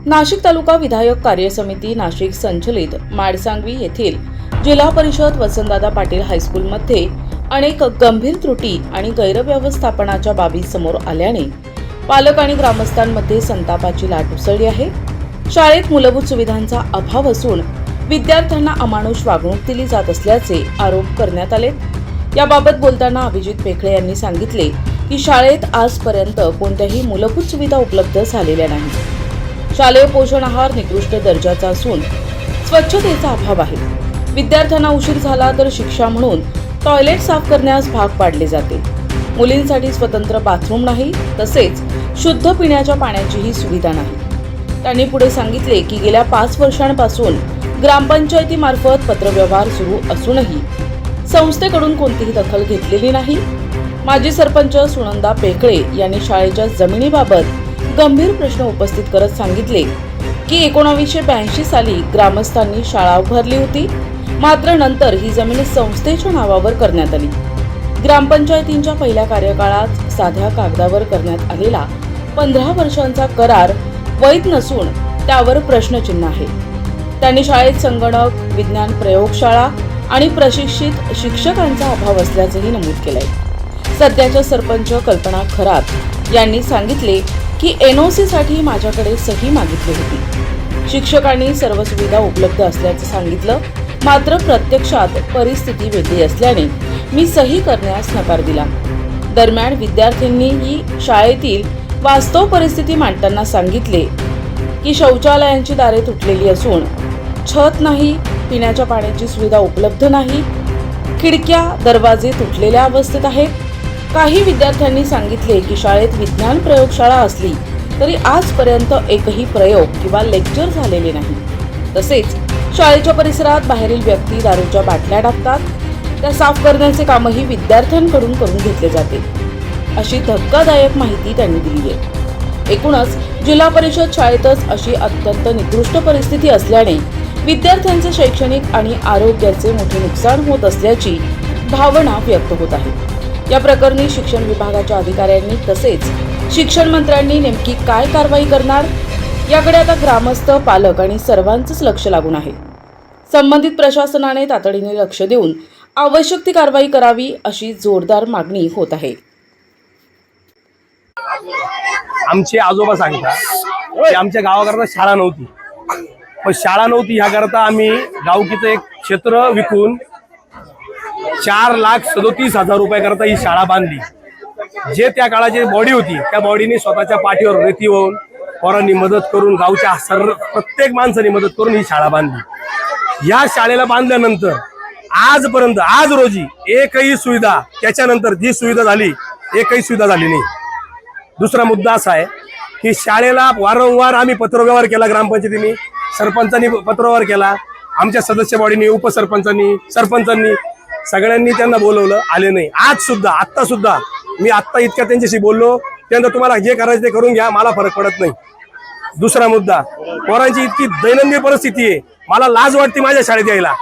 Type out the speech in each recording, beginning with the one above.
नाशिक तालुका विधायक कार्य समिती नाशिक संचलित माडसांगवी येथील जिल्हा परिषद वसंतदादा पाटील हायस्कूलमध्ये अनेक गंभीर त्रुटी आणि गैरव्यवस्थापनाच्या बाबी समोर आल्याने पालक आणि ग्रामस्थांमध्ये संतापाची लाट उसळली आहे। शाळेत मूलभूत सुविधांचा अभाव असून विद्यार्थ्यांना अमानुष वागणूक दिली जात असल्याचे आरोप करण्यात आले। याबाबत बोलताना अभिजित पेखळे यांनी सांगितले की शाळेत आजपर्यंत कोणत्याही मूलभूत सुविधा उपलब्ध झालेल्या नाही। शालेय पोषण आहार निकृष्ट दर्जाचा असून स्वच्छतेचा अभाव आहे। विद्यार्थ्यांना उशीर झाला तर शिक्षा म्हणून टॉयलेट साफ करण्यास भाग पाडले जाते। मुलींसाठी स्वतंत्र बाथरूम नाही, तसेच शुद्ध पिण्याच्या पाण्याचीही सुविधा नाही। त्यांनी पुढे सांगितले की गेल्या 5 वर्षांपासून ग्रामपंचायतीमार्फत पत्रव्यवहार सुरू असूनही संस्थेकडून कोणतीही दखल घेतलेली नाही। माजी सरपंच सुनंदा पेखळे यांनी शाळेच्या जमिनीबाबत गंभीर प्रश्न उपस्थित करत सांगितले की 1982 साली ग्रामस्थांनी शाळा उभारली होती, मात्र नंतर ही जमीन संस्थेच्या नावावर करण्यात आली। ग्रामपंचायतींच्या पहिल्या कार्यकाळात साध्या कागदावर करण्यात आलेला 15 वर्षांचा करार वैध नसून त्यावर प्रश्नचिन्ह आहे। त्यांनी शाळेत संगणक, विज्ञान प्रयोगशाळा आणि प्रशिक्षित शिक्षकांचा अभाव असल्याचंही नमूद केलंय। सध्याच्या सरपंच कल्पना खरात यांनी सांगितले की NOC साठी माझ्याकडे सही मागितली होती। शिक्षकांनी सर्व सुविधा उपलब्ध असल्याचं सांगितलं, मात्र प्रत्यक्षात परिस्थिती वेगळी असल्याने मी सही करण्यास नकार दिला। दरम्यान विद्यार्थ्यांनीही शाळेतील वास्तव परिस्थिती मांडताना सांगितले की शौचालयांची दारे तुटलेली असून छत नाही, पिण्याच्या पाण्याची सुविधा उपलब्ध नाही, खिडक्या दरवाजे तुटलेल्या अवस्थेत आहेत। काही विद्यार्थ्यांनी सांगितले की शाळेत विज्ञान प्रयोगशाळा असली तरी आजपर्यंत एकही प्रयोग किंवा लेक्चर झालेले नाही। तसेच शाळेच्या परिसरात बाहेरील व्यक्ती दारूच्या बाटल्या टाकतात, त्या साफ करण्याचे कामही विद्यार्थ्यांकडून करून घेतले जाते, अशी धक्कादायक माहिती त्यांनी दिली आहे। एकूणच जिल्हा परिषद शाळेतच अशी अत्यंत निकृष्ट परिस्थिती असल्याने विद्यार्थ्यांचे शैक्षणिक आणि आरोग्याचे मोठे नुकसान होत असल्याची भावना व्यक्त होत आहे। या प्रकरणी शिक्षण विभागाच्या अधिकाऱ्यांनी तसेच शिक्षण मंत्र्यांनी नेमकी काय कारवाई करणार याकडे आता ग्रामस्थ, पालक आणि सर्वांचंच लक्ष लागून आहे। संबंधित प्रशासनाने तातडीने लक्ष देऊन आवश्यक ती कारवाई करावी, अशी जोरदार मागणी होत आहे। आमचे आजोबा सांगतात की आमच्या गावाकरता शाळा नव्हती, पण शाळा नव्हती ह्याकरता आम्ही गावकीचं एक क्षेत्र विकून 4,37,000 रुपये करता ही शाळा बांधली। जे त्या काळाची बॉडी होती त्या बॉडीने स्वतःच्या पाठीवर रेती होऊन पोरांनी मदत करून गावच्या प्रत्येक माणसाने मदत करून ही शाळा बांधली। या शाळेला बांधल्यानंतर आजपर्यंत आज रोजी एकही सुविधा, त्याच्यानंतर जी सुविधा झाली एकही सुविधा झाली नाही। दुसरा मुद्दा असा आहे की शाळेला वारंवार आम्ही पत्रव्यवहार केला, ग्रामपंचायतीने, सरपंचांनी पत्रव्यवहार केला, आमच्या सदस्य बॉडीने, उपसरपंचांनी, सरपंचांनी, सगळ्यांनी त्यांना बोलवलं, आले नाही। आत्ता सुद्धा मी इतक्या त्यांच्याशी बोललो, त्यांना तुम्हाला जे करायचं ते करून घ्या, मला फरक पडत नाही। दुसरा मुद्दा, पोरांची इतकी दैनंदिन परिस्थिती आहे, मला लाज वाटते माझ्या शाळेत यायला।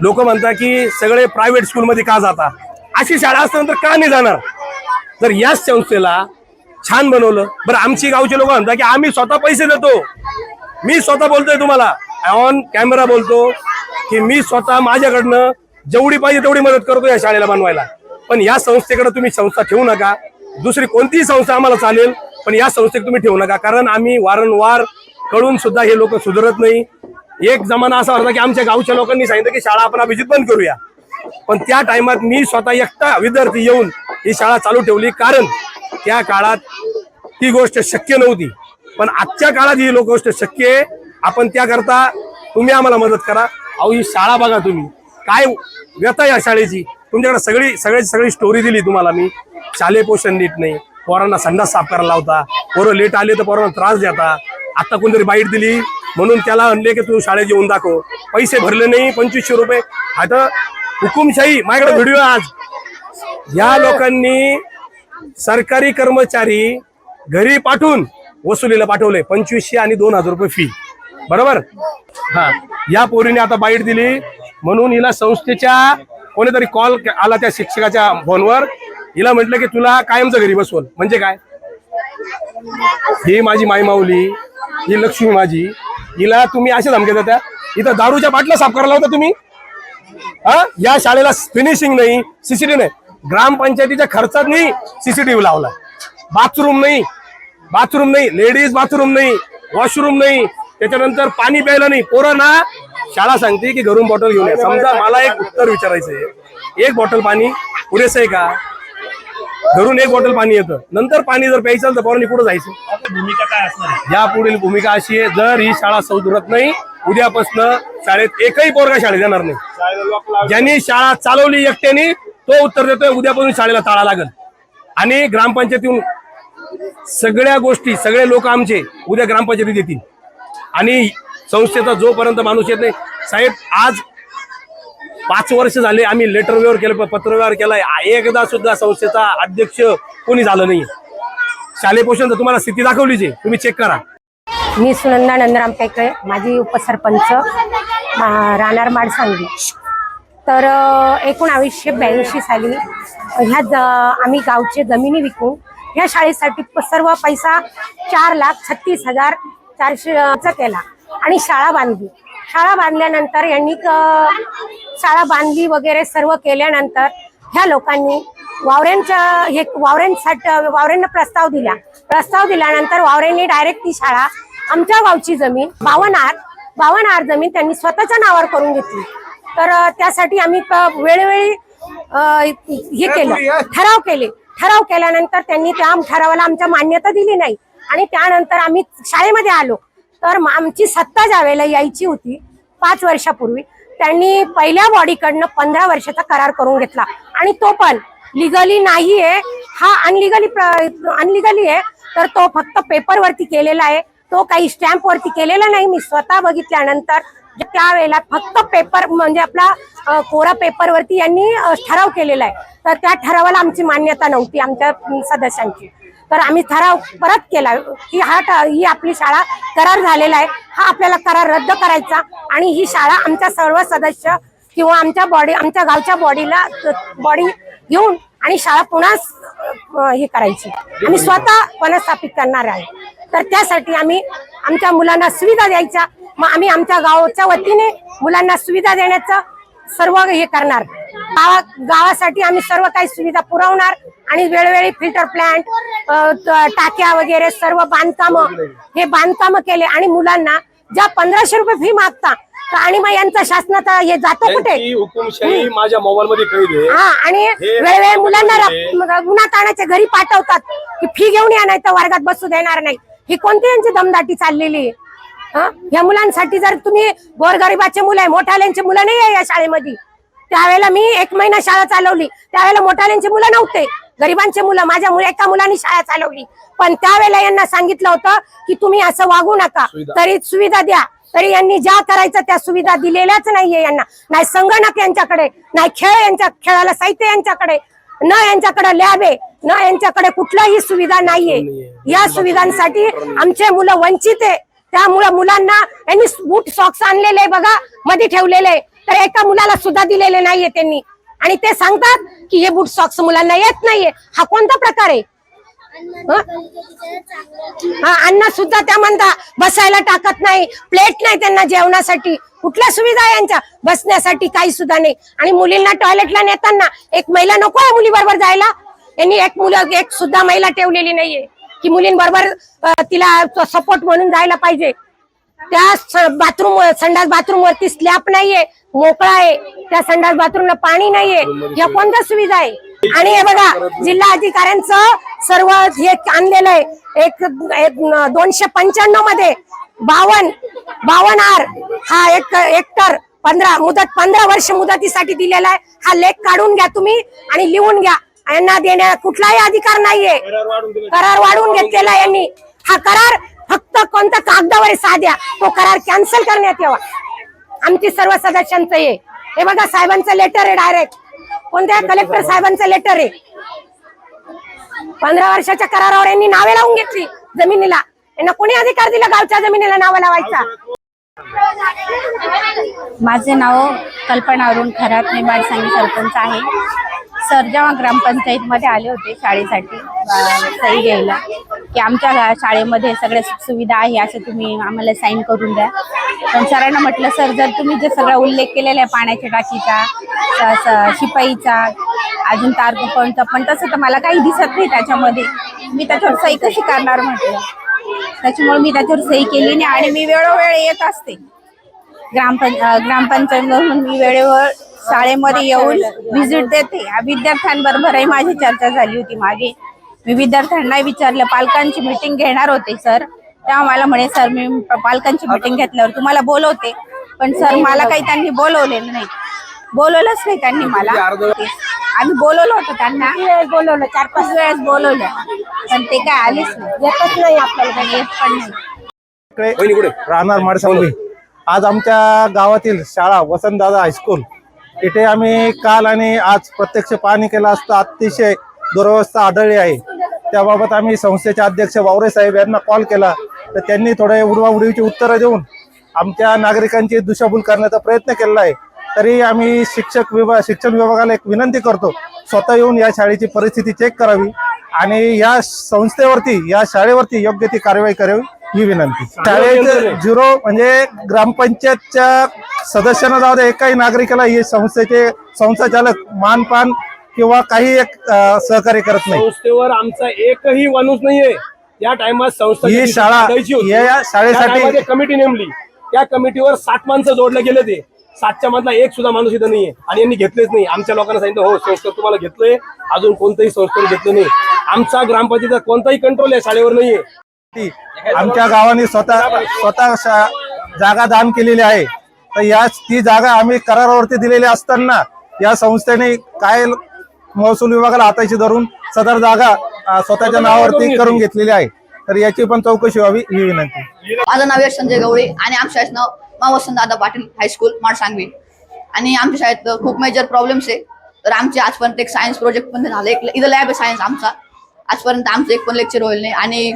लोक म्हणतात की सगळे प्रायव्हेट स्कूलमध्ये का जाता, अशी शाळा असल्यानंतर का नाही जाणार। जर याच संस्थेला छान बनवलं, बरं आमची गावचे लोक म्हणतात की आम्ही स्वतः पैसे देतो। मी स्वतः बोलतोय, तुम्हाला ऑन कॅमेरा बोलतो की मी स्वतः माझ्याकडनं जेवढी पाहिजे तेवढी मदत करतो या शाळेला बनवायला। पण या संस्थेकडे तुम्ही संस्था ठेवू नका, दुसरी कोणतीही संस्था आम्हाला चालेल, पण या संस्थेकडे तुम्ही ठेवू नका, कारण आम्ही वारंवार कळून सुद्धा हे लोक सुधारत नाही। एक जमाना असा होता की आमच्या गावच्या लोकांनी सांगितलं की शाळा आपण अभिजित बंद करूया, पण त्या टाइमात मी स्वतः एकटा विद्यार्थी येऊन ही शाळा चालू ठेवली, कारण त्या काळात ती गोष्ट शक्य नव्हती। पण आजच्या काळात ही गोष्ट शक्य आहे। आपण त्याकरता तुम्ही आम्हाला मदत करा। अहो ही शाळा बघा तुम्ही, काय व्यथा या शाळेची, तुमच्याकडे सगळी स्टोरी दिली तुम्हाला मी। शालेय पोषण नीट नाही, पोरांना संडास साफ करायला लावता, पोरं लेट आले तर पोरांना त्रास देता। आता कोणतरी बाईट दिली म्हणून त्याला आणले की तू शाळेत येऊन दाखव, पैसे भरले नाही 2500 रुपये। आता हुकुमशाही, माझ्याकडे व्हिडिओ आज, या लोकांनी सरकारी कर्मचारी घरी पाठवून वसुलीला पाठवले 2500 आणि 2000 रुपये फी, बरोबर। हा, या पोरीने आता बाईट दिली म्हणून हिला संस्थेच्या कोणीतरी कॉल आला त्या शिक्षकाच्या फोनवर, हिला म्हटलं की तुला कायमचं घरी बसवल। म्हणजे काय, ही माझी माईमाऊली, ही लक्ष्मी माझी, हिला तुम्ही असे धमके देता. इथं दारूच्या बाटल्या साफ करायला होता तुम्ही. हा, या शाळेला फिनिशिंग नाही, सीसीटीव्ही नाही. ग्रामपंचायतीच्या खर्चात नाही सीसीटीव्ही लावला. बाथरूम नाही, लेडीज बाथरूम नाही, वॉशरूम नाही, त्याच्यानंतर पाणी प्यायला नाही. पोरं ना शाळा सांगते की घरून बॉटल घेऊन या. समजा मला एक उत्तर विचारायचंय, एक बॉटल पाणी पुरेसं आहे का? घरून एक बॉटल पाणी येतं, नंतर पाणी जर प्यायचं तर पोरांनी पुढे जायचं. भूमिका काय असणार? या पुढील भूमिका अशी आहे, जर ही शाळा सुधरत नाही, उद्यापासून शाळेत एकही पोरगा शाळेत येणार नाही. ज्यांनी शाळा चालवली एकट्याने तो उत्तर देतोय, उद्यापासून शाळेला ताळा लागल. आणि ग्रामपंचायतीतून सगळ्या गोष्टी, सगळे लोक आमचे उद्या ग्रामपंचायतीत येतील. आणि संस्थेचा जोपर्यंत माणूस येत नाही, साहेब आज 5 वर्ष झाले आम्ही लेटर व्यवहार केलं, पत्रव्यवहार केलाय, एकदा सुद्धा संस्थेचा अध्यक्ष कोणी झालं नाही. शालेय पोषण तर तुम्हाला स्थिती दाखवलीच आहे, तुम्ही चेक करा. मी सुनंदा नंदराम पेकळे, माझी उपसरपंच राहणार माडसांगवी. तर 1982 साली आम्ही गावचे जमिनी विकून ह्या शाळेसाठी सर्व पैसा 4,36,400 केला आणि शाळा बांधली. शाळा बांधल्यानंतर यांनी शाळा बांधली वगैरे सर्व केल्यानंतर ह्या लोकांनी वावऱ्यांना प्रस्ताव दिल्यानंतर वावऱ्यांनी डायरेक्ट ती शाळा आमच्या गावची जमीन 52 जमीन त्यांनी स्वतःच्या नावावर करून घेतली. तर त्यासाठी आम्ही वेळोवेळी हे केलं, ठराव केल्यानंतर त्यांनी त्या ठरावाला आमच्या मान्यता दिली नाही. आणि त्यानंतर आम्ही शाळेमध्ये आलो तर आमची सत्ता ज्यावेळेला यायची होती 5 वर्षापूर्वी, त्यांनी पहिल्या बॉडीकडनं 15 वर्षाचा करार करून घेतला. आणि तो पण लिगली नाहीये, हा अनलिगली आहे. तर तो फक्त पेपरवरती केलेला आहे, तो काही स्टॅम्प वरती केलेला नाही. मी स्वतः बघितल्यानंतर त्यावेळेला फक्त पेपर म्हणजे आपला कोरा पेपरवरती यांनी ठराव केलेला आहे. तर त्या ठरावाला आमची मान्यता नव्हती आमच्या सदस्यांची. तर आम्ही ठराव परत केला की ही आपली शाळा करार झालेला आहे, हा आपल्याला करार रद्द करायचा आणि ही शाळा आमच्या सर्व सदस्य किंवा आमच्या गावच्या बॉडी घेऊन आणि शाळा पुन्हा हे करायची. आम्ही स्वतः पुनर्स्थापित करणार आहे. तर त्यासाठी आम्ही आमच्या मुलांना सुविधा द्यायच्या. मग आम्ही आमच्या गावाच्या वतीने मुलांना सुविधा देण्याचं सर्व हे करणार. गावासाठी आम्ही सर्व काही सुविधा पुरवणार आणि वेळोवेळी फिल्टर प्लांट, टाक्या वगैरे सर्व बांधकाम केले. आणि मुलांना ज्या 1500 रुपये फी मागता आणि मग यांचा शासनाचा हे जातो कुठे? हुकुमशाही माझ्या मोबाईल मध्ये कैद आहे. हा, आणि वेळोवेळी मुलांना उन्हातानाच्या घरी पाठवतात की फी घेऊन या, नाही तर वर्गात बसू देणार नाही. ही कोणती यांची दमदाटी चाललेली आहे? ह्या मुलांसाठी जर तुम्ही गोरगरिबाचे मुलं आहे, मोठाल्यांचे मुलं नाही आहे या शाळेमध्ये. त्यावेळेला मी 1 महिना शाळा चालवली, त्यावेळेला मोठाल्यांचे मुलं नव्हते, गरिबांचे मुलं. माझ्या एका मुलांनी शाळा चालवली. पण त्यावेळेला यांना सांगितलं होतं की तुम्ही असं वागू नका, तरी सुविधा द्या. तरी यांनी ज्या करायचं त्या सुविधा दिलेल्याच नाहीये यांना. नाही संगणक यांच्याकडे, नाही खेळाला साहित्य यांच्याकडे, न यांच्याकडे लॅब आहे, न यांच्याकडे कुठलाही सुविधा नाहीये. या सुविधांसाठी आमचे मुलं वंचित आहे. त्यामुळे मुलांना यांनी बूट सॉक्स आणलेले बघा मध्ये ठेवलेले, तर एका मुलाला सुद्धा दिलेले नाहीये त्यांनी. आणि ते सांगतात की हे बूट सॉक्स मुलांना येत नाहीये. हा कोणता प्रकार आहे? अन्न सुद्धा त्या म्हणता बसायला टाकत नाही, प्लेट नाही त्यांना जेवणासाठी. कुठल्या सुविधा आहे यांच्या बसण्यासाठी? काही सुद्धा नाही. आणि मुलींना टॉयलेटला नेताना एक महिला नको आहे मुली बरोबर जायला. यांनी एक सुद्धा महिला ठेवलेली नाहीये की मुलींबरोबर तिला सपोर्ट म्हणून जायला पाहिजे. त्या संडास बाथरूम वरती स्लॅब नाहीये, मोकळा आहे. त्या संडास बाथरूमला पाणी नाहीये. या कोणत्या सुविधा आहे? आणि हे बघा, जिल्हा अधिकाऱ्यांचं सर्व हे आणलेलं आहे. 295 मध्ये 52 आर हा एक हेक्टर 15 वर्ष मुदतीसाठी दिलेला आहे. हा लेख काढून घ्या तुम्ही आणि लिहून घ्या. यांना देण्या कुठलाही अधिकार नाहीये. करार वाढवून घेतलेला यांनी. हा करार फक्त कोणत्या कागदावर आहे साध्या, तो करार कॅन्सल करण्यात यावा. आमची सर्व सदस्यांचं हे बघा, साहेबांचं लेटर आहे, डायरेक्ट कोणत्या कलेक्टर साहेबांचं लेटर आहे. 15 वर्षाच्या करारावर यांनी नावे लावून घेतली जमिनीला. यांना कोणी अधिकार दिला गावच्या जमिनीला नावं लावायचा? माझे नाव कल्पना अरुण खरात, मी माडसांगी सरपंच आहे. सर जेव्हा ग्रामपंचायतमध्ये आले होते शाळेसाठी सही घ्यायला की आमच्या शाळेमध्ये सगळ्या सुविधा आहे असे तुम्ही आम्हाला साईन करून द्या. पण सरांना म्हटलं सर जर तुम्ही जे सगळा उल्लेख केलेला आहे पाण्याच्या टाकीचा शिपाईचा अजून तारकुपणचा पण तसं तर मला काही दिसत नाही त्याच्यामध्ये, मी त्याच्यावर सही कशी करणार म्हटलं. त्याच्यामुळे मी त्याच्यावर सही केली नाही आणि मी वेळोवेळ येत असते ग्रामपंचायतमधून मी वेळेवर शाळेमध्ये येऊन व्हिजिट देते. विद्यार्थ्यांबरोबरही माझी चर्चा झाली होती मागे. मी विद्यार्थ्यांना विचारलं, पालकांची मीटिंग घेणार होते सर, तेव्हा मला म्हणे सर मी पालकांची मीटिंग घेतल्यावर तुम्हाला बोलवते. पण सर मला काही त्यांनी बोलवलेलं नाही, बोलवलंच नाही त्यांनी मला. आम्ही बोलवलं होतं त्यांना, बोलवलं 4-5 वेळेस बोलवलं पण ते काय आलेच नाही, येतच नाही आपल्याला, येत पण नाही. राहणार माडसांगवी. आज आमच्या गावातील शाळा वसंतदादा हायस्कूल इथे आम्ही काल आणि आज प्रत्यक्ष पाहणी केलं असता अतिशय दुरवस्था आढळली आहे. त्याबाबत आम्ही संस्थेचे अध्यक्ष वावरे साहेब यांना कॉल केला तर त्यांनी थोडे उडवाउडवीची उत्तरं देऊन आमच्या नागरिकांची दिशाभूल करण्याचा प्रयत्न केलेला आहे. तरी आम्ही शिक्षण विभागाला एक विनंती करतो, स्वतः येऊन या शाळेची परिस्थिती चेक करावी आणि या संस्थेवरती या शाळेवरती योग्य ती कारवाई करावी ही विनंती. शाळेचे 0 म्हणजे ग्रामपंचायतच्या सदस्यांना जाऊ दे, एकाही नागरिकाला ही संस्थेचे संस्थाचालक मानपान किंवा काही एक सहकार्य करत नाही. संस्थेवर आमचा एकही माणूस नाहीये. या टाइमात संस्था ही शाळा या शाळेसाठी कमिटी नेमली, त्या कमिटीवर 7 माणसं जोडले गेले. ते 7च्या मधला एक सुद्धा माणूस इथं नाहीये आणि यांनी घेतलेच नाही. आमच्या लोकांना सांगितलं हो संस्था तुम्हाला घेतलंय, अजून कोणतंही संस्थेने घेतलं नाही. आमचा ग्रामपंचायतीचा कोणताही कंट्रोल या शाळेवर नाहीये. आमच्या गावाने स्वतः जागा दान केलेली आहे. तर ती जागा आम्ही करारावरती दिलेली असताना या संस्थेने काय महसूल विभागाला हाताशी धरून सदर जागा स्वतःच्या नावावरती करून घेतलेली आहे. तर याची पण चौकशी व्हावी ही विनंती. माझं नाव यश संजय गवळी आणि आमच्या शाळेचं नाव वसंतदादा पाटील हायस्कूल माडसांगवी. आणि आमच्या शाळेत खूप मेजर प्रॉब्लेम्स आहे. तर आमचे आजपर्यंत एक सायन्स प्रोजेक्ट पण झालं, इथं लॅब आहे सायन्स आमचा. आजपर्यंत आमचं एक पण लेक्चर होईल नाही आणि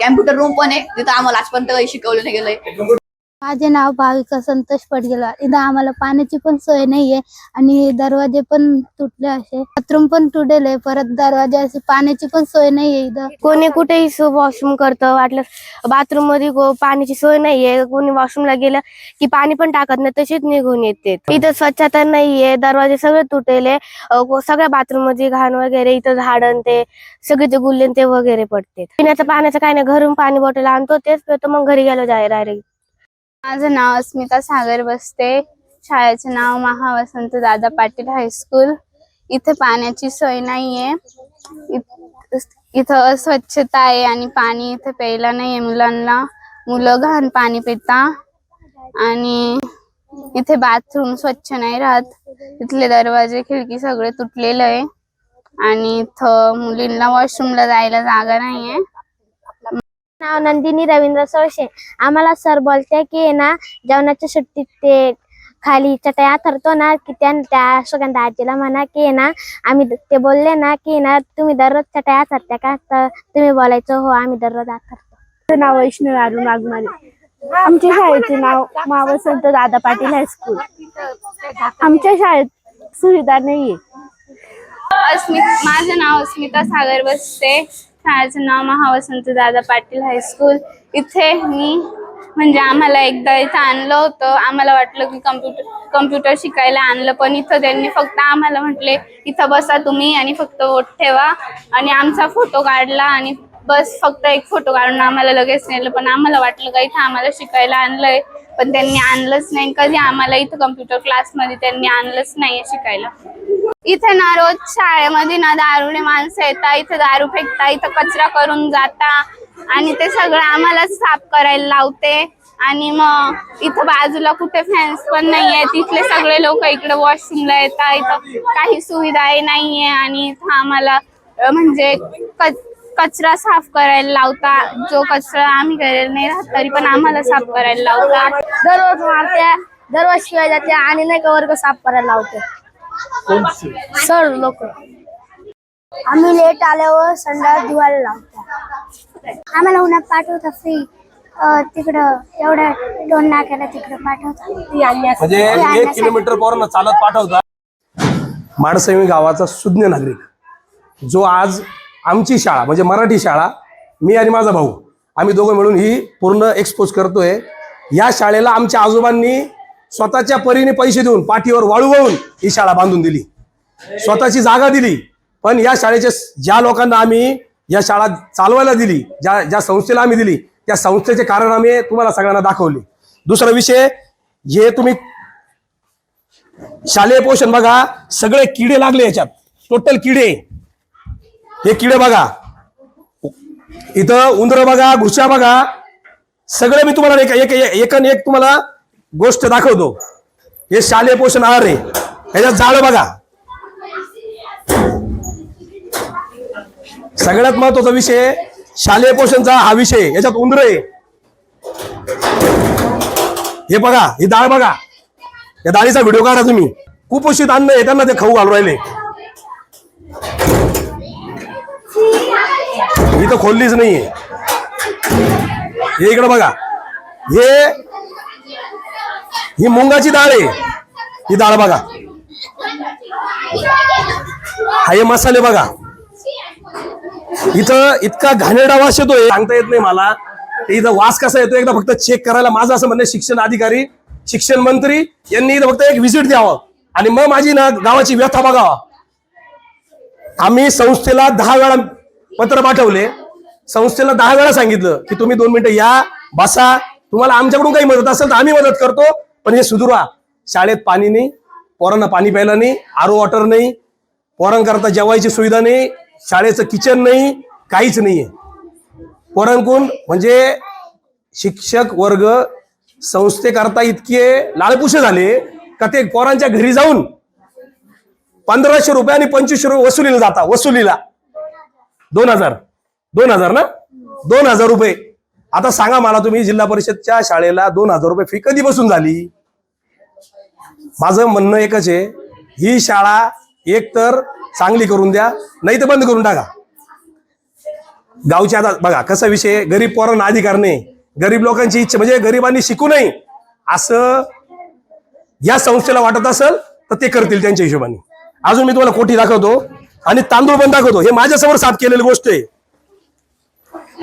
कॅम्प्युटर रूम पण आहे, तिथं आम्हाला आजपर्यंत काही शिकवलं नाही गेलंय. माझे नाव भाविका संतोष पडगेलवार. इथं आम्हाला पाण्याची पण सोय नाहीये आणि दरवाजे पण तुटले, असे बाथरूम पण तुटेल आहे, परत दरवाजे असे पाण्याची पण सोय नाहीये. इथं कोणी कुठेही वॉशरूम करतं, वाटलं बाथरूम मध्ये पाण्याची सोय नाहीये, कोणी वॉशरूमला गेलं की पाणी पण टाकत नाही, तशीच निघून येते. इथं स्वच्छता नाहीये, दरवाजे सगळे तुटेले, सगळ्या बाथरूम मध्ये घाण वगैरे, इथं झाडण ते सगळे ते गुल्ले ते वगैरे पडते. पिण्याचं पाण्याचं काय नाही, घरून पाणी बॉटल आणतो तेच पितो, मग घरी गेलो जाय डायरेक्ट. माझं नाव अस्मिता सागर बसते. शाळेचे नाव महावसंत दादा पाटील हायस्कूल. इथे पाण्याची सोय नाहीये, इथं अस्वच्छता आहे आणि पाणी इथे प्यायला नाहीये मुलांना. मुलं घाण पाणी पिता आणि इथे बाथरूम स्वच्छ नाही राहत. इथले दरवाजे खिडकी सगळे तुटलेलं आहे आणि इथं मुलींना वॉशरूमला जायला जागा नाहीये. नाव नंदिनी रवींद्र सोळशे. आम्हाला सर बोलते की ना जेवणाच्या सुट्टीत ते खाली चटया थरतो ना की त्या सुगंधा आजीला म्हणा की ना आम्ही ते बोलले ना की ना तुम्ही दररोज चटया थरत्या का, तर तुम्ही बोलायचं हो आम्ही दररोज थरतो. नाव वैष्णवी अरुण वाघमारे. आमच्या शाळेचे नाव महावसंत दादा पाटील हायस्कूल. आमच्या शाळेत सुविधा नाहीये. माझं नाव अस्मिता सागर बसते. शाळेचं नाव महावसंत दादा पाटील हायस्कूल. इथे मी म्हणजे आम्हाला एकदा इथं आणलं होतं, आम्हाला वाटलं की कम्प्युटर शिकायला आणलं, पण इथं त्यांनी फक्त आम्हाला म्हटले इथं बसा तुम्ही आणि फक्त वोट ठेवा आणि आमचा फोटो काढला आणि बस फक्त एक फोटो काढून आम्हाला लगेच नेलं. पण आम्हाला वाटलं का इथं आम्हाला शिकायला आणलंय, पण त्यांनी आणलंच नाही. कधी आम्हाला इथं कम्प्युटर क्लासमध्ये त्यांनी आणलंच नाही शिकायला. इथे ना रोज शाळेमध्ये ना दारुडे माणसं येतात, इथं दारू फेकता, इथं कचरा करून जाता आणि ते सगळं आम्हालाच साफ करायला लावते. आणि मग इथं बाजूला कुठे फॅन्स पण नाहीये, तिथले सगळे लोक इकडे वॉशरूमला येतात. इथं काही सुविधाही नाहीये आणि इथं आम्हाला म्हणजे कचरा साफ करायला लावता, जो कचरा आम्ही करायला नाही राहत तरी पण आम्हाला साफ करायला लावता. दररोज मारत्या, दररोज शिवाय जाते आणि नाही का वर्ग साफ करायला लावते सर लोक. आम्ही लेट आल्यावर संडास धुवायला लावतो. आम्हाला उन्हात पाठवतात फ्री, तिकडं एवढ्या टोन नाक्याला तिकडं पाठवतात. म्हणजे 1 किलोमीटर पोरांना चालत पाठवतात. माडसंगी गावाचा सुज्ञ नागरिक जो आज आमची शाळा म्हणजे मराठी शाळा, मी आणि माझा भाऊ आम्ही दोघं मिळून ही पूर्ण एक्सपोज करतोय. या शाळेला आमच्या आजोबांनी स्वतःच्या परीने पैसे देऊन पाठीवर वाळू वाळून ही शाळा बांधून दिली, स्वतःची जागा दिली. पण या शाळेच्या ज्या लोकांना आम्ही या शाळा चालवायला दिली, ज्या संस्थेला आम्ही दिली, त्या संस्थेचे कारण आम्ही तुम्हाला सगळ्यांना दाखवले. दुसरा विषय, जे तुम्ही शालेय पोषण बघा, सगळे किडे लागले याच्यात, टोटल किडे. हे किडे बघा, इथं उंदर बघा, घुशा बघा, सगळे मी तुम्हाला एक तुम्हाला गोष्ट दाखवतो. हे शालेय पोषण आहार आहे, ह्याच्यात जाळं बघा. सगळ्यात महत्वाचा विषय शालेय पोषणचा हा विषय, याच्यात उंदर आहे. हे बघा, ही डाळ बघा, या डाळीचा व्हिडिओ काढा तुम्ही. कुपोषित अन्न आहे, त्यांना ते खाऊ घालून राहिले. ही तर खोललीच नाहीये. हे इकडे बघा, ही मुंगाची डाळ आहे, ही डाळ बघा. हा हे मसाले बघा. इथं इतका घाणेरडा वास येतोय, सांगता येत नाही मला. इथं वास कसा येतो एकदा फक्त चेक करायला माझं असं म्हणणं, शिक्षण अधिकारी, शिक्षण मंत्री यांनी इथं फक्त एक व्हिजिट द्यावं आणि मग माझी ना गावाची व्यथा बघावा. आम्ही संस्थेला 10 वेळा पत्र पाठवले, संस्थेला 10 वेळा सांगितलं की तुम्ही 2 मिनिटं या, बसा, तुम्हाला आमच्याकडून काही मदत असेल तर आम्ही मदत करतो, पण हे सुधरवा. शाळेत पाणी नाही, पोरांना पाणी प्यायला नाही, आरो वॉटर नाही, पोरांकरता जेवायची सुविधा नाही, शाळेचं किचन नाही, काहीच नाहीये. पोरांकडून म्हणजे शिक्षक वर्ग संस्थेकरता इतके लाळपुशे झाले का ते पोरांच्या घरी जाऊन 1500 रुपये आणि 2500 रुपये वसुलीला जाता. वसुलीला 2000 ना, 2000 रुपये. आता सांगा मला तुम्ही, जिल्हा परिषदच्या शाळेला 2000 रुपये फी कधी बसून झाली? माझं म्हणणं एकच आहे, ही शाळा एक तर चांगली करून द्या, नाही तर बंद करून टाका. गावच्या आता बघा कसा विषय, गरीब पोरांना अधिकार नाही, गरीब लोकांची इच्छा म्हणजे गरिबांनी शिकू नये असं या संस्थेला वाटत असेल तर ते करतील त्यांच्या हिशोबाने. अजून मी तुम्हाला कोठी दाखवतो आणि तांदूळ पण दाखवतो. हे माझ्यासमोर साफ केलेली गोष्ट आहे.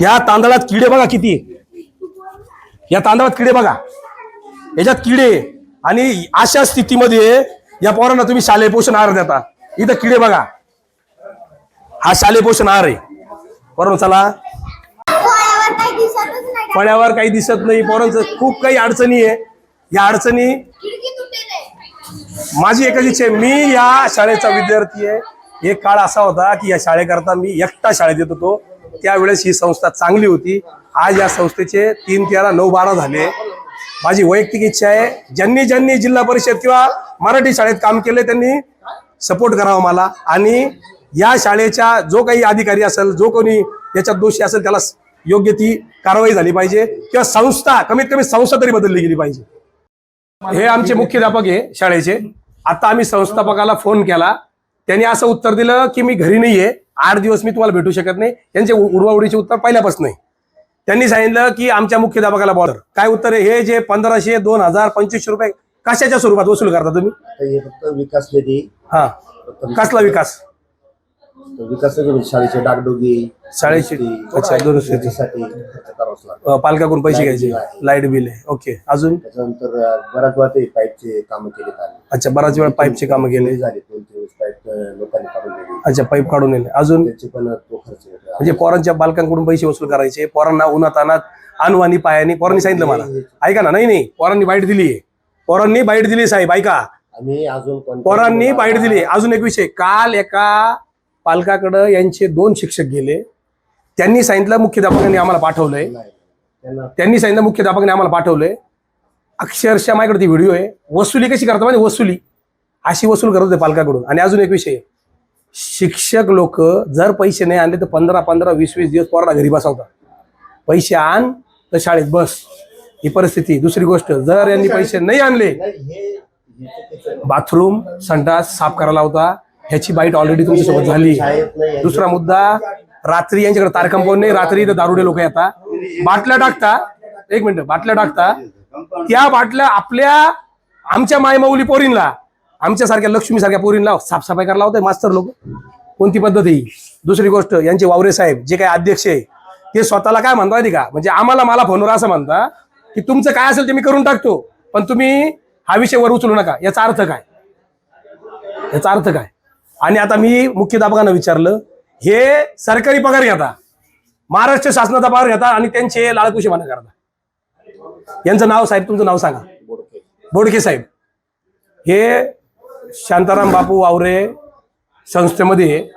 या तांदळात किडे बघा किती, या तांदळात किडे बघा, याच्यात किडे. आणि अशा स्थितीमध्ये या पोरांना तुम्ही शालेय पोषण आहार देता. इथं किडे बघा, हा शालेय पोषण आहार आहे. बरोबर, चला फळ्यावर काही दिसत नाही, पोरांचं खूप काही अडचणी आहे. या अडचणी माझी एकच इच्छा आहे, मी या शाळेचा विद्यार्थी आहे. एक काळ असा होता की या शाळेकरता मी एकटा शाळेत येत होतो, त्यावेळेस ही संस्था चांगली होती. आज या संस्थेचे 3, 13, 9, 12 झाले. माझी वैयक्तिक इच्छा आहे, ज्यांनी ज्यांनी जिल्हा परिषद किंवा मराठी शाळेत काम केले त्यांनी सपोर्ट करावा मला. आणि या शाळेच्या जो काही अधिकारी असेल, जो कोणी याच्यात दोषी असेल, त्याला योग्य ती कारवाई झाली पाहिजे किंवा संस्था, कमीत कमी संस्था तरी बदलली गेली पाहिजे. हे आमचे मुख्याध्यापक आहे शाळेचे. आता आम्ही संस्थापकाला फोन केला, त्यांनी असं उत्तर दिलं की मी घरी नाहीये, 8 दिवस मी तुम्हाला भेटू शकत नाही. त्यांचे उडवाउडीचे उत्तर पहिल्यापासून नाही. त्यांनी सांगितलं की आमच्या मुख्याध्यापकाला बॉर्डर काय उत्तर आहे, हे जे 1500, 2000, 2500 रुपये कशाच्या स्वरूपात वसूल करता तुम्ही? हे फक्त विकास निधी. हा, कसला विकास? विकास शाळेचे डागडुगी, शाळेची अच्छा दुरुस्तीसाठी खर्च करावाच लागतो. पालकाकडून पैसे घ्यायचे, लाईट बिल आहे. ओके, अजून? त्याच्यानंतर बऱ्याच वेळा ते पाईपचे कामं केले. अच्छा, बराच वेळ पाईपचे कामं केले झाले, 2-3 पाईप लोकांनी काढून दिले. अच्छा, पाईप काढून नेले. अजून? त्याचे पण तो खर्च येतो. म्हणजे पोरांच्या पालकांकडून पैसे वसूल करायचे, पोरांना उन्हात अनात आणवानी पायानी. पोरांनी सांगितलं मला, ऐका ना, नाही पोरांनी बाईट दिली, पोरांनी बाईट दिली साहेब, ऐका, आम्ही अजून पोरांनी बाईट दिली. अजून एक विषय, काल एका पालकाकडं यांचे 2 शिक्षक गेले, त्यांनी सांगितलं मुख्याध्यापकांनी आम्हाला पाठवलंय, त्यांनी सांगितलं मुख्याध्यापकांनी आम्हाला पाठवलंय. अक्षरशः माझ्याकडे ती व्हिडिओ आहे. वसुली कशी करतात म्हणजे वसुली अशी वसूल करत होते पालकाकडून. आणि अजून एक विषय, शिक्षक लोक जर पैसे नाही आणले तर 15-15, 20-20 दिवस पोरांना घरी बसवतात. पैसे आण तर शाळेत बस, ही परिस्थिती. दुसरी गोष्ट, जर यांनी पैसे नाही आणले, बाथरूम संडास साफ करायला होता, ह्याची बाईट ऑलरेडी तुमच्यासोबत झाली. दुसरा मुद्दा, रात्री यांच्याकडे तार कंपाऊंड नाही, रात्री इथं दारुडे लोक येतात, बाटल्या टाकता, 1 मिनिट, बाटल्या टाकता, त्या बाटल्या आमच्या मायमाऊली पोरींना आमच्यासारख्या लक्ष्मीसारख्या पोरींना साफसफाई करायला लावताय मास्तर लोक. कोणती पद्धत आहे ही? दुसरी गोष्ट, यांचे वावरे साहेब जे काही अध्यक्ष आहे ते स्वतःला काय म्हणता माहिती का, म्हणजे मला फोनवर असं म्हणता की तुमचं काय असेल ते मी करून टाकतो, पण तुम्ही हा विषय वर उचलू नका. याचा अर्थ काय? याचा अर्थ काय? आणि आता मी मुख्याध्यापकांना विचारलं, हे सरकारी पगार घेता, महाराष्ट्र शासनाचा पगार घेता आणि त्यांचे लाळकुशीपणा करता. यांचं नाव साहेब, तुमचं नाव सांगा. बोडके साहेब. हे शांताराम बापू वावरे संस्थेमध्ये आहे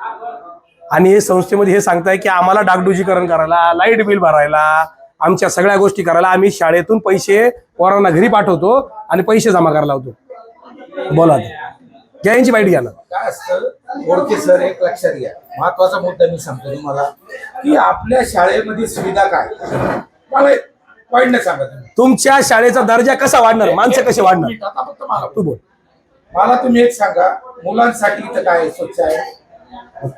आणि हे संस्थेमध्ये हे सांगताय की आम्हाला डागडुजीकरण करायला, लाईट बिल भरायला, आमच्या सगळ्या गोष्टी करायला आम्ही शाळेतून पैसे पोरांना घरी पाठवतो आणि पैसे जमा करायला लावतो. बोला घ्या यांची बाईट घ्या ना. काय असतं बोडके सर, एक लक्षात घ्या, महत्वाचा मुद्दा मी सांगतो तुम्हाला की आपल्या शाळेमध्ये सुविधा काय, मला पॉईंट सांगा तुम्ही. तुमच्या शाळेचा दर्जा कसा वाढणार, माणसं कसे वाढणार? आता फक्त मला तू बोल. मला तुम्ही एक सांगा, मुलांसाठी इथं काय स्वच्छ आहे,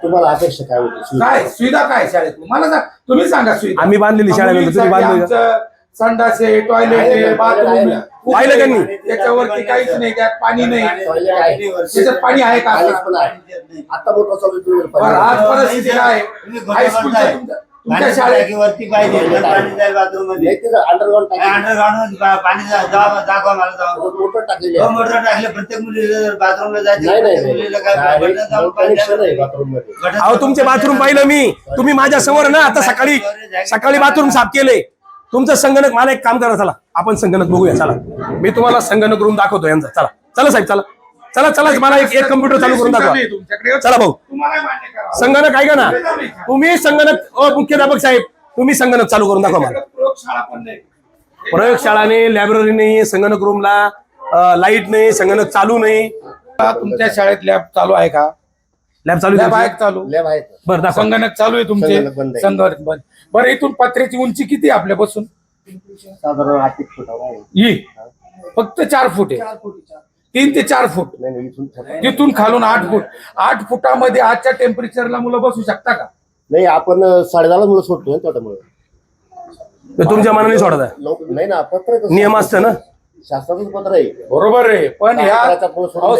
तुम्हाला अपेक्षा काय होती? काय सुविधा काय शाळेत, मला सांग, तुम्ही सांगा सुविधा. आम्ही बांधलेली शाळेमध्ये तुम्ही बांधली का? संडास आहे, टॉयलेट आहे, बाथरूम पाहिलं त्यांनी? त्याच्यावरती काहीच नाही, त्यात पाणी नाही. त्याच्यात पाणी आहे का? आता मोठा चालू तुम्ही बरं, आज परिस्थिती काय हायस्कूलच्या तुमच्या शाळेत मोटर टाकलेले प्रत्येक मुलीला बाथरूमला बाथरूम मध्ये. अहो तुमचे बाथरूम पाहिलं मी, तुम्ही माझ्या समोर ना आता सकाळी बाथरूम साफ केले. तुमचं संगणक, मला एक काम करा, चला आपण संगणक बघूया. चला मी तुम्हाला संगणक रूम दाखवतो यांचा. चला चला साहेब, चला चला चला, मला एक कम्प्युटर चालू करून दाखवा. चला भाऊ, संगणक आहे का ना? तुम्ही संगणक, मुख्याध्यापक साहेब तुम्ही संगणक चालू करून दाखवा मला. प्रयोगशाळा नाही, लायब्ररी नाही, संगणक रूमला लाईट नाही, संगणक चालू नाही. तुमच्या शाळेत लॅब चालू आहे का? लॅब चालू लॅब आहे चालू? लॅब आहे. बरं दाखवा. संगणक चालू आहे तुमचे? संगणक बंद आहे. संगणक बंद. बरं, इथून पत्र्याची उंची किती आहे आपल्यापासून? साधारण 8 फूट आहे. ही फक्त 4 फूट आहे. 3 ते 4 फूट. तिथून खालून 8 फूट. 8 फुटामध्ये आजच्या टेम्परेचरला मुलं बसू शकता का? नाही, आपण 10:30 मुलं सोडतो ना त्यामुळे. तुमच्या मनाने सोडा, नाही ना, पत्र नियम असतं ना, शासनाचं पत्र आहे. बरोबर आहे, पण ह्या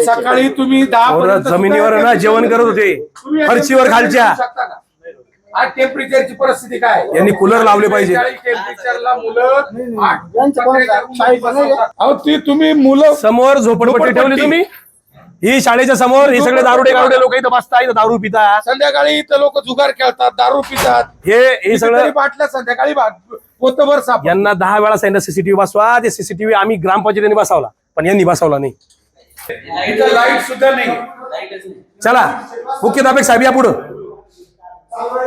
सकाळी तुम्ही 10 जमिनीवर ना जेवण करत होते, फरशीवर खालच्या. आज टेम्परेचरची परिस्थिती काय? यांनी कूलर लावले पाहिजे. टेम्परेचरला मुलं तुम्ही मुलं समोर झोपडपट्टी ठेवली तुम्ही, ही शाळेच्या समोर. हे सगळे दारुडे गारुडे लोक इथं बसतात, इथं दारू पितात. संध्याकाळी इथं लोक जुगार खेळतात, दारू पितात. हे सगळं बाटल्या संध्याकाळी पोतभर साप. यांना 10 वेळा सांगितलं सीसीटीव्ही बसवा. ते सीसीटीव्ही आम्ही ग्रामपंचायतीने बसवला, पण यांनी बसवला नाही. इथं लाईट सुद्धा नाही. चला मुख्याध्यापक साहेब या पुढं.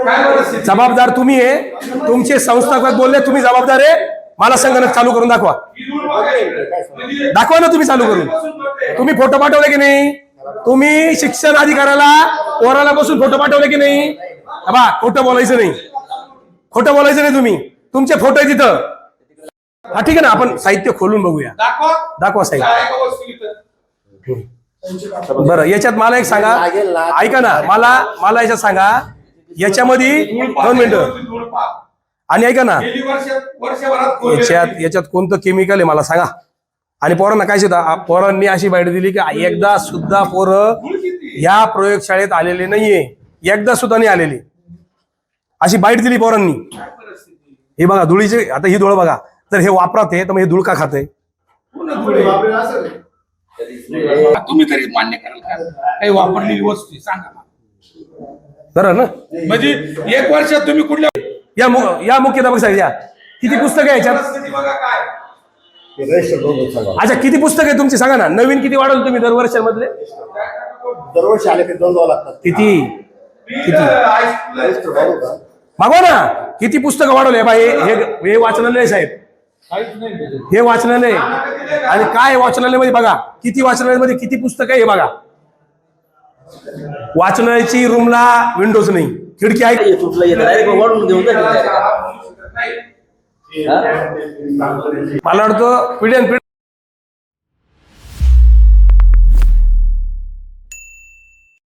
काय परिस्थिती? जबाबदार तुम्ही आहे, तुमचे संस्थापक बोलले तुम्ही जबाबदार आहे. मला संगणक चालू करून दाखवा. दाखवा ना तुम्ही चालू करून. तुम्ही फोटो पाठवले की नाही? तुम्ही शिक्षण अधिकाऱ्याला पोराला बसून फोटो पाठवले की नाही? बा, खोटं बोलायचं नाही, खोटं बोलायचं नाही. तुम्ही तुमचे फोटो आहे तिथं. हा ठीक आहे ना, आपण साहित्य खोलून बघूया. दाखवा साहित्य. बरं, याच्यात मला एक सांगा, ऐका ना, मला याच्यात सांगा, याच्यामध्ये 2 मिनिटं, आणि ऐका ना, याच्यात कोणतं केमिकल आहे मला सांगा. आणि पोरांना काय शिकता? पोरांनी अशी बाईट दिली की एकदा सुद्धा पोरं या प्रयोगशाळेत आलेले नाहीये, एकदा सुद्धा नाही आलेली, अशी बाईट दिली पोरांनी. हे बघा धुळीचे, आता ही धूळ बघा, तर हे वापरात आहे तर मग हे धूळ का खाते? तुम्ही तरी मान्य कराल का काही वापरलेली वस्तू सांगा बरं ना? म्हणजे 1 वर्षात तुम्ही कुठल्या या मुख्याध्यापक साहेब या, किती पुस्तकं आहे याच्यात? अच्छा, किती पुस्तक आहे तुमची सांगा ना. नवीन किती वाढवलं तुम्ही दरवर्षामधले? दरवर्षी आले की 2 लागतात. किती मागवा ना, किती पुस्तकं वाढवले बाई? हे वाचनालय साहेब, हे वाचनालय. आणि काय वाचनालयामध्ये बघा, किती वाचनालयामध्ये किती पुस्तकं आहे हे बघा. वाचनालयाची रूमला विंडोज नाही, खिडकी आहे. मला वाटतं पिढ्यान